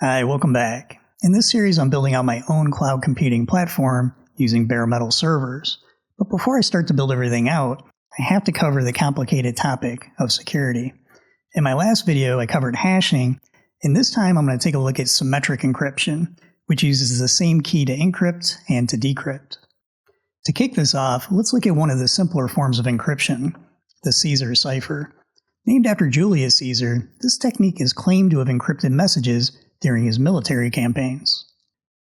Hi, welcome back. In this series, I'm building out my own cloud computing platform using bare metal servers. But before I start to build everything out, I have to cover the complicated topic of security. In my last video, I covered hashing, and this time I'm going to take a look at symmetric encryption, which uses the same key to encrypt and to decrypt. To kick this off, let's look at one of the simpler forms of encryption, the Caesar cipher. Named after Julius Caesar, this technique is claimed to have encrypted messages during his military campaigns.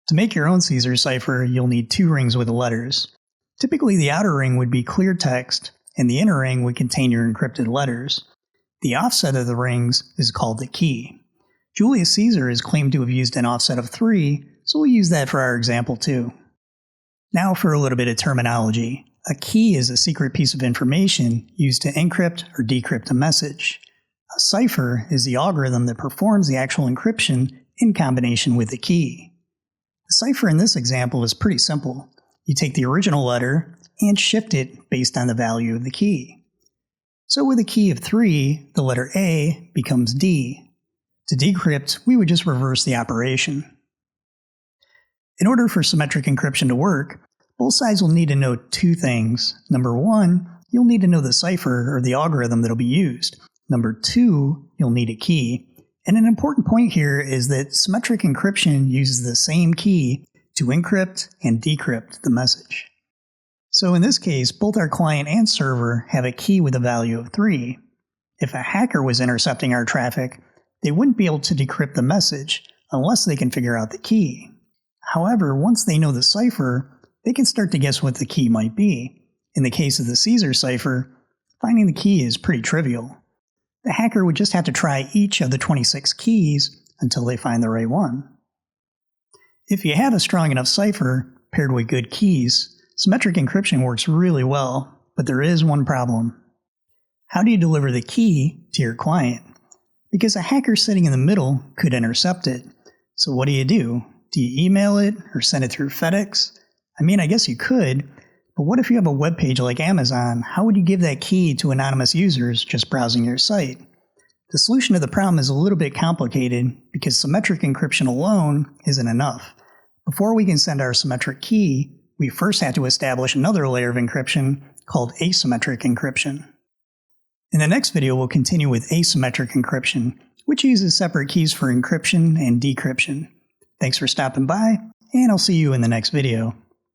To make your own Caesar cipher, you'll need two rings with letters. Typically, the outer ring would be clear text, and the inner ring would contain your encrypted letters. The offset of the rings is called the key. Julius Caesar is claimed to have used an offset of 3, so we'll use that for our example too. Now for a little bit of terminology. A key is a secret piece of information used to encrypt or decrypt a message. A cipher is the algorithm that performs the actual encryption in combination with the key. The cipher in this example is pretty simple. You take the original letter and shift it based on the value of the key. So with a key of 3, the letter A becomes D. To decrypt, we would just reverse the operation. In order for symmetric encryption to work, both sides will need to know two things. Number 1, you'll need to know the cipher or the algorithm that will be used. Number 2, you'll need a key. And an important point here is that symmetric encryption uses the same key to encrypt and decrypt the message. So in this case, both our client and server have a key with a value of 3. If a hacker was intercepting our traffic, they wouldn't be able to decrypt the message unless they can figure out the key. However, once they know the cipher, they can start to guess what the key might be. In the case of the Caesar cipher, finding the key is pretty trivial. The hacker would just have to try each of the 26 keys until they find the right one. If you have a strong enough cipher paired with good keys, symmetric encryption works really well, but there is one problem. How do you deliver the key to your client? Because a hacker sitting in the middle could intercept it. So what do? Do you email it or send it through FedEx? I mean, I guess you could, but what if you have a web page like Amazon? How would you give that key to anonymous users just browsing your site? The solution to the problem is a little bit complicated because symmetric encryption alone isn't enough. Before we can send our symmetric key, we first have to establish another layer of encryption called asymmetric encryption. In the next video, we'll continue with asymmetric encryption, which uses separate keys for encryption and decryption. Thanks for stopping by, and I'll see you in the next video.